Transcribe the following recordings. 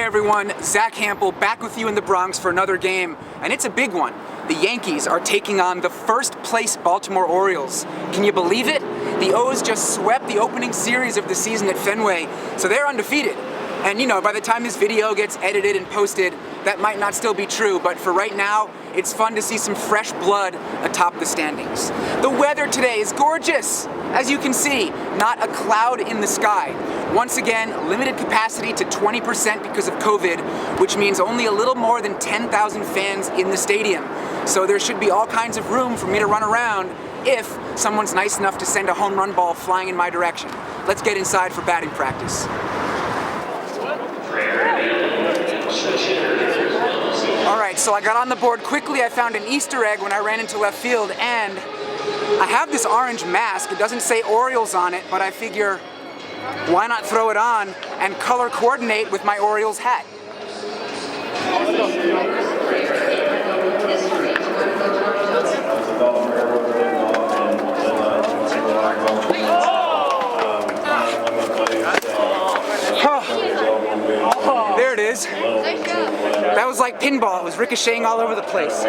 everyone, Zack Hample back with you in the Bronx for another game, and it's a big one. The Yankees are taking on the first place Baltimore Orioles. Can you believe it? The O's just swept the opening series of the season at Fenway, so they're undefeated. And you know, by the time this video gets edited and posted, that might not still be true, but for right now, it's fun to see some fresh blood atop the standings. The weather today is gorgeous. As you can see, not a cloud in the sky. Once again, limited capacity to 20% because of COVID, which means only a little more than 10,000 fans in the stadium. So there should be all kinds of room for me to run around if someone's nice enough to send a home run ball flying in my direction. Let's get inside for batting practice. Alright, so I got on the board quickly. I found an Easter egg when I ran into left field, and I have this orange mask. It doesn't say Orioles on it, but I figure, why not throw it on and color coordinate with my Orioles hat? There it is. That was like pinball. It was ricocheting all over the place.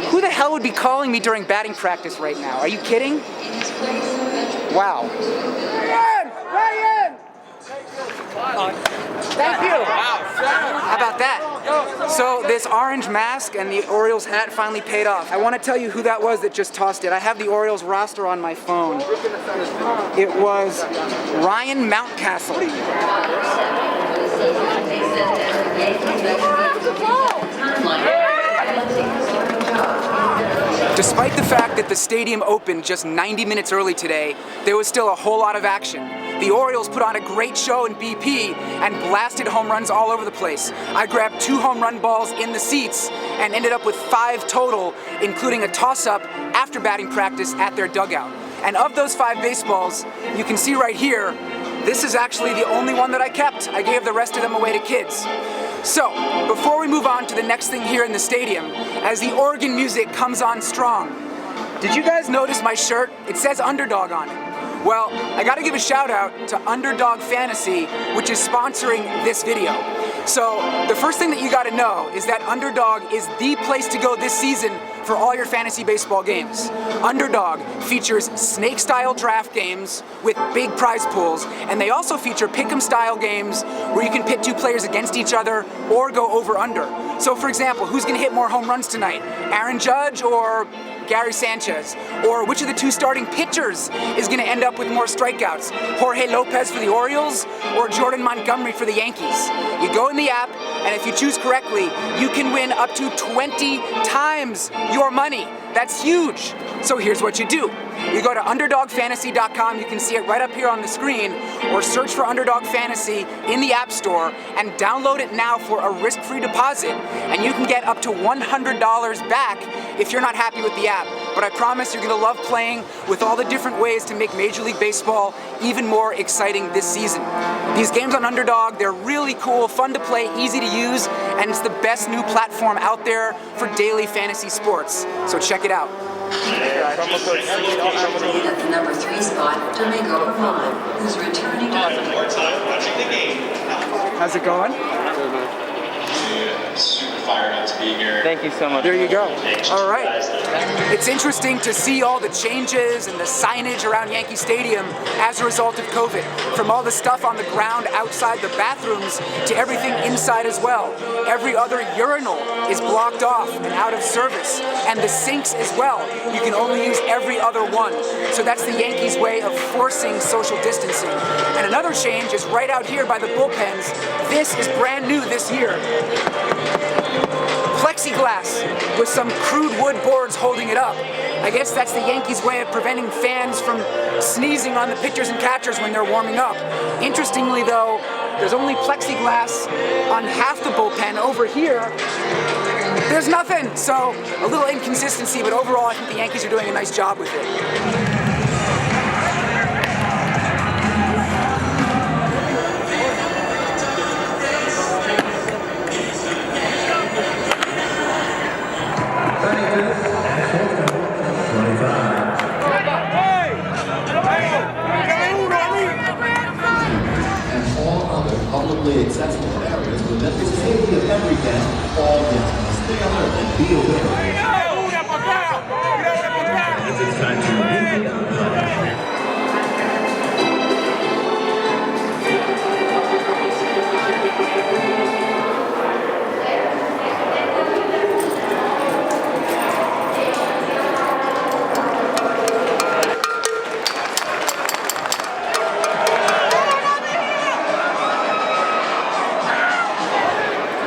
Who the hell would be calling me during batting practice right now? Are you kidding? Wow. Ryan! Thank you. How about that? So this orange mask and the Orioles hat finally paid off. I want to tell you who that was that just tossed it. I have the Orioles roster on my phone. It was Ryan Mountcastle. Despite the fact that the stadium opened just 90 minutes early today, there was still a whole lot of action. The Orioles put on a great show in BP and blasted home runs all over the place. I grabbed 2 home run balls in the seats and ended up with 5 total, including a toss-up after batting practice at their dugout. And of those 5 baseballs, you can see right here, this is actually the only one that I kept. I gave the rest of them away to kids. So, before we move on to the next thing here in the stadium, as the organ music comes on strong, did you guys notice my shirt? It says Underdog on it. Well, I gotta give a shout out to Underdog Fantasy, which is sponsoring this video. So, the first thing that you gotta know is that Underdog is the place to go this season for all your fantasy baseball games. Underdog features snake-style draft games with big prize pools, and they also feature pick'em-style games where you can pit 2 players against each other or go over-under. So, for example, who's gonna hit more home runs tonight? Aaron Judge or Gary Sanchez? Or which of the 2 starting pitchers is going to end up with more strikeouts? Jorge Lopez for the Orioles or Jordan Montgomery for the Yankees? You go in the app, and if you choose correctly, you can win up to 20 times your money. That's huge. So here's what you do. You go to UnderdogFantasy.com, you can see it right up here on the screen, or search for Underdog Fantasy in the App Store and download it now for a risk-free deposit, and you can get up to $100 back if you're not happy with the app. But I promise you're gonna love playing with all the different ways to make Major League Baseball even more exciting this season. These games on Underdog, they're really cool, fun to play, easy to use, and it's the best new platform out there for daily fantasy sports. So check it out. At the number 3 spot, Domingo Herman, who's returning How's it going? Super fired up to be here. Thank you so much. There you go. All right. It's interesting to see all the changes and the signage around Yankee Stadium as a result of COVID. From all the stuff on the ground outside the bathrooms to everything inside as well. Every other urinal is blocked off and out of service. And the sinks as well. You can only use every other one. So that's the Yankees' way of forcing social distancing. And another change is right out here by the bullpens. This is brand new this year. Plexiglass with some crude wood boards holding it up. I guess that's the Yankees' way of preventing fans from sneezing on the pitchers and catchers when they're warming up. Interestingly though, there's only plexiglass on half the bullpen. Over here, there's nothing. So a little inconsistency, but overall I think the Yankees are doing a nice job with it. And all other publicly accessible areas within the safety of every guest, all guests must stay alert and be aware. It's time to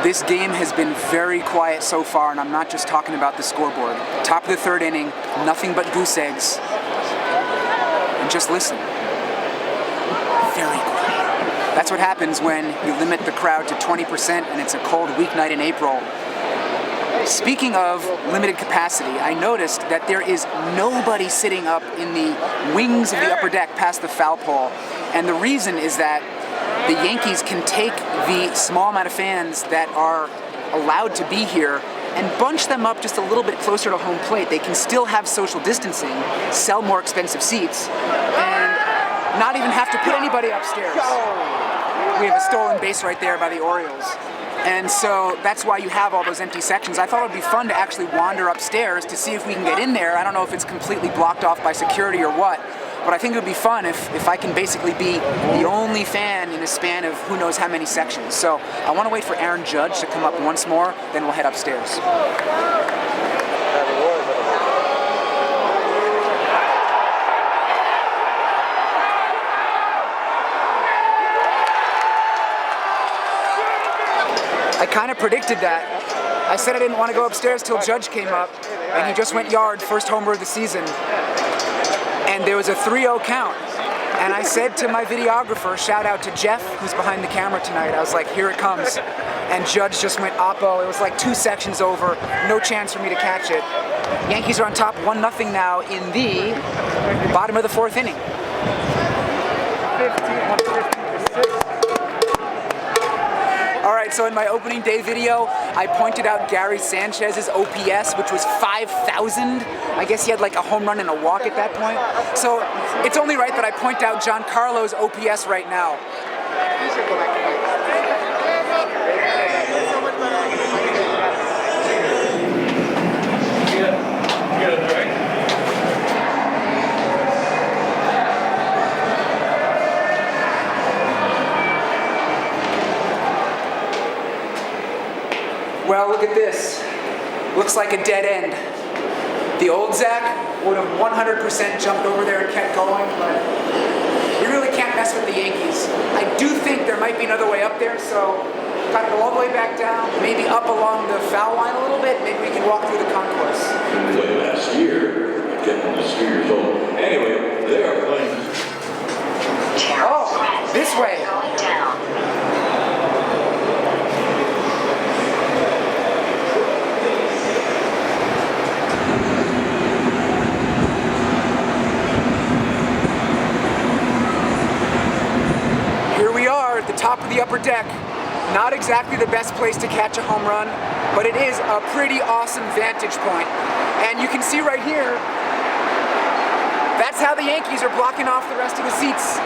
This game has been very quiet so far, and I'm not just talking about the scoreboard. Top of the third inning, nothing but goose eggs. And just listen. Very quiet. That's what happens when you limit the crowd to 20% and it's a cold weeknight in April. Speaking of limited capacity, I noticed that there is nobody sitting up in the wings of the upper deck past the foul pole. And the reason is that the Yankees can take the small amount of fans that are allowed to be here and bunch them up just a little bit closer to home plate. They can still have social distancing, sell more expensive seats, and not even have to put anybody upstairs. We have a stolen base right there by the Orioles. And so that's why you have all those empty sections. I thought it would be fun to actually wander upstairs to see if we can get in there. I don't know if it's completely blocked off by security or what, but I think it would be fun if I can basically be the only fan in a span of who knows how many sections. So I want to wait for Aaron Judge to come up once more, then we'll head upstairs. I kind of predicted that. I said I didn't want to go upstairs till Judge came up, and he just went yard, first homer of the season. And there was a 3-0 count. And I said to my videographer, shout out to Jeff, who's behind the camera tonight, I was like, here it comes. And Judge just went oppo. It was like 2 sections over, no chance for me to catch it. Yankees are on top 1-0 now in the bottom of the 4th inning. 150-6. All right, so in my opening day video, I pointed out Gary Sanchez's OPS, which was 5,000. I guess he had like a home run and a walk at that point. So it's only right that I point out Giancarlo's OPS right now. Well, look at this. Looks like a dead end. The old Zack would have 100% jumped over there and kept going, but you really can't mess with the Yankees. I do think there might be another way up there, so gotta go all the way back down, maybe up along the foul line a little bit, maybe we can walk through the concourse. Played last year, getting the years old. Anyway, they are playing. Oh, this way. Going down. Top of the upper deck. Not exactly the best place to catch a home run, but it is a pretty awesome vantage point. And you can see right here, that's how the Yankees are blocking off the rest of the seats.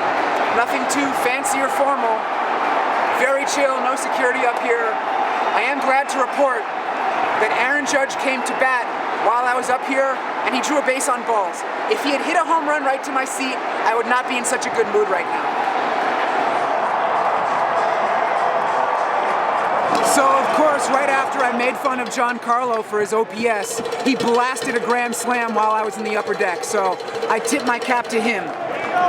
Nothing too fancy or formal. Very chill, no security up here. I am glad to report that Aaron Judge came to bat while I was up here, and he drew a base on balls. If he had hit a home run right to my seat, I would not be in such a good mood right now. So, of course, right after I made fun of Giancarlo for his OPS, he blasted a grand slam while I was in the upper deck, so I tip my cap to him.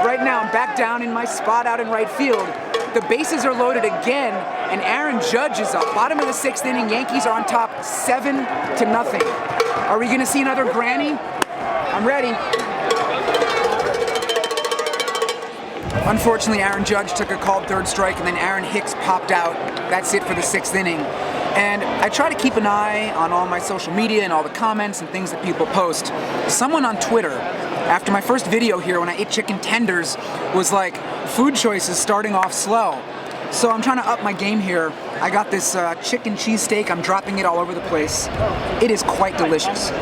Right now, I'm back down in my spot out in right field. The bases are loaded again, and Aaron Judge is up. Bottom of the 6th inning, Yankees are on top 7-0. Are we gonna see another granny? I'm ready. Unfortunately, Aaron Judge took a called 3rd strike, and then Aaron Hicks popped out. That's it for the 6th inning. And I try to keep an eye on all my social media and all the comments and things that people post. Someone on Twitter, after my first video here when I ate chicken tenders, was like, food choices starting off slow. So I'm trying to up my game here. I got this chicken cheesesteak. I'm dropping it all over the place. It is quite delicious.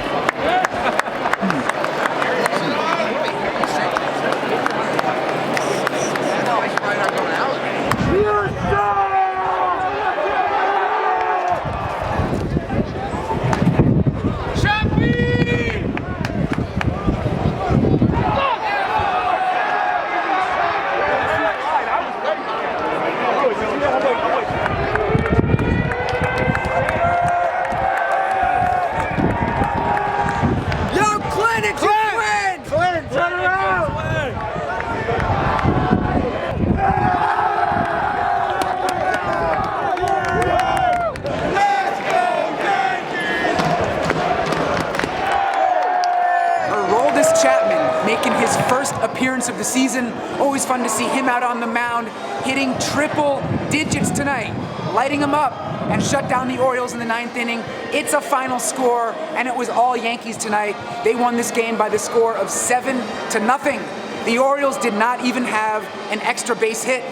Making his first appearance of the season. Always fun to see him out on the mound, hitting triple digits tonight, lighting them up, and shut down the Orioles in the 9th inning. It's a final score, and it was all Yankees tonight. They won this game by the score of 7-0. The Orioles did not even have an extra base hit,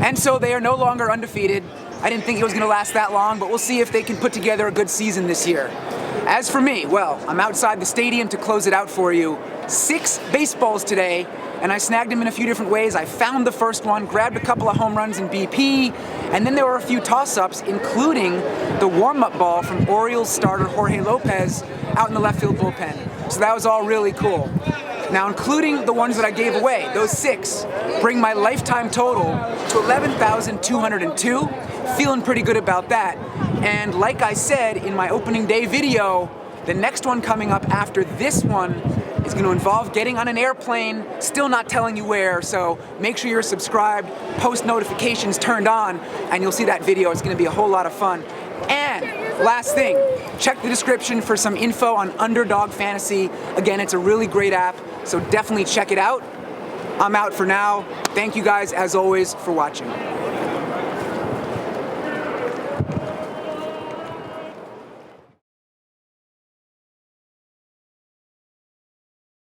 and so they are no longer undefeated. I didn't think it was going to last that long, but we'll see if they can put together a good season this year. As for me, well, I'm outside the stadium to close it out for you. 6 baseballs today, and I snagged them in a few different ways. I found the first one, grabbed a couple of home runs in BP, and then there were a few toss-ups, including the warm-up ball from Orioles starter Jorge Lopez out in the left field bullpen. So that was all really cool. Now, including the ones that I gave away, those 6 bring my lifetime total to 11,202. Feeling pretty good about that. And like I said in my opening day video, the next one coming up after this one is going to involve getting on an airplane, still not telling you where, so make sure you're subscribed, post notifications turned on, and you'll see that video. It's going to be a whole lot of fun. And last thing, check the description for some info on Underdog Fantasy. Again, it's a really great app, so definitely check it out. I'm out for now. Thank you guys, as always, for watching.